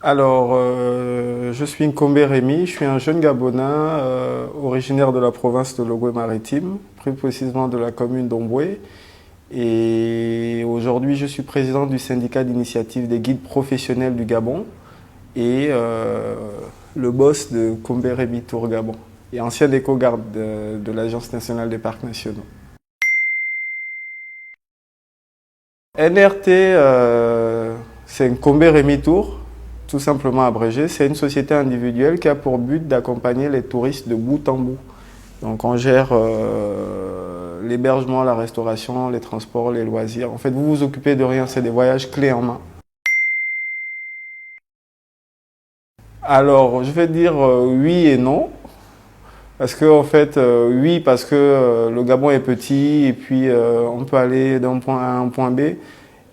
Alors, je suis Nkombe Rémi, je suis un jeune Gabonais originaire de la province de Logoué-Maritime, plus précisément de la commune d'Omboué. Et aujourd'hui, je suis président du syndicat d'initiative des guides professionnels du Gabon et le boss de Nkombe Rémi Tour Gabon et ancien éco-garde de l'Agence nationale des parcs nationaux. NRT, c'est Nkombe Rémi Tour, tout simplement abrégé. C'est une société individuelle qui a pour but d'accompagner les touristes de bout en bout. Donc on gère l'hébergement, la restauration, les transports, les loisirs. En fait, vous vous occupez de rien, c'est des voyages clés en main. Alors, je vais dire oui et non. Parce que, en fait, oui, parce que le Gabon est petit et puis on peut aller d'un point A à un point B.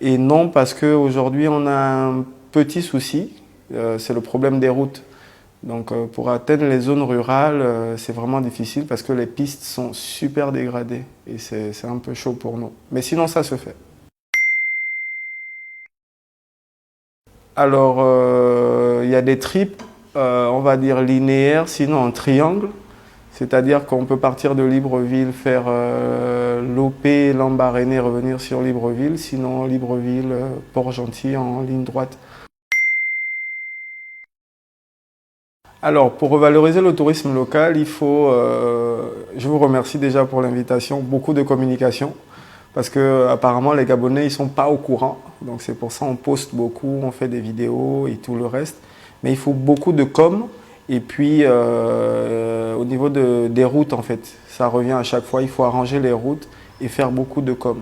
Et non, parce qu'aujourd'hui, on a un petit souci, c'est le problème des routes. Donc, pour atteindre les zones rurales, c'est vraiment difficile parce que les pistes sont super dégradées et c'est un peu chaud pour nous. Mais sinon, ça se fait. Alors, il y a des trips, on va dire linéaires, sinon en triangle. C'est-à-dire qu'on peut partir de Libreville, faire Lopé, Lambaréné, revenir sur Libreville. Sinon, Libreville, Port-Gentil en ligne droite. Alors, pour revaloriser le tourisme local, il faut, je vous remercie déjà pour l'invitation, beaucoup de communication, parce que apparemment les Gabonais ils sont pas au courant, donc c'est pour ça on poste beaucoup, on fait des vidéos et tout le reste, mais il faut beaucoup de com, et puis au niveau des routes en fait, ça revient à chaque fois, il faut arranger les routes et faire beaucoup de com.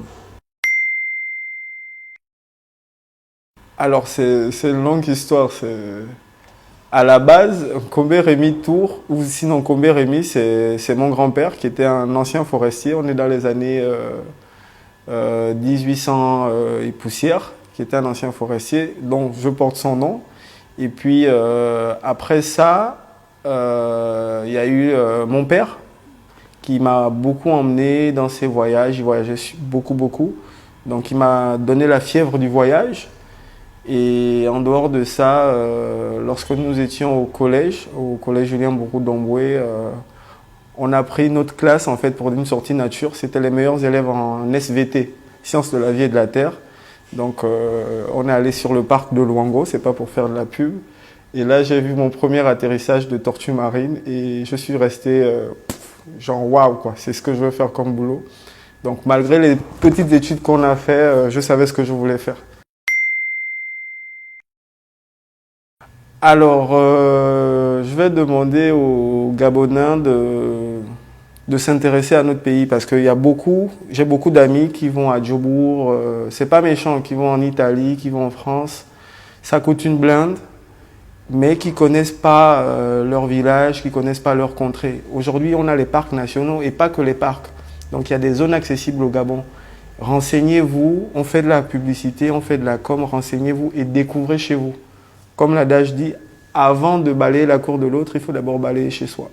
Alors c'est une longue histoire, à la base, Nkombe Rémi Tour, ou sinon Nkombe Rémi, c'est mon grand-père qui était un ancien forestier. On est dans les années 1800 et poussière, qui était un ancien forestier, dont je porte son nom. Et puis après ça, il y a eu mon père qui m'a beaucoup emmené dans ses voyages. Il voyageait beaucoup, beaucoup. Donc il m'a donné la fièvre du voyage. Et en dehors de ça, lorsque nous étions au collège Julien Bourou d'Omboué, on a pris notre classe en fait pour une sortie nature. C'était les meilleurs élèves en SVT, Sciences de la vie et de la terre. Donc on est allé sur le parc de Luango, c'est pas pour faire de la pub. Et là j'ai vu mon premier atterrissage de tortue marine et je suis resté genre waouh quoi, c'est ce que je veux faire comme boulot. Donc malgré les petites études qu'on a fait, je savais ce que je voulais faire. Alors, je vais demander aux Gabonais de s'intéresser à notre pays parce qu'il y a beaucoup, j'ai beaucoup d'amis qui vont à Djobour, c'est pas méchant, qui vont en Italie, qui vont en France. Ça coûte une blinde, mais qui connaissent pas leur village, qui connaissent pas leur contrée. Aujourd'hui, on a les parcs nationaux et pas que les parcs. Donc, il y a des zones accessibles au Gabon. Renseignez-vous, on fait de la publicité, on fait de la com, renseignez-vous et découvrez chez vous. Comme l'adage dit, avant de balayer la cour de l'autre, il faut d'abord balayer chez soi.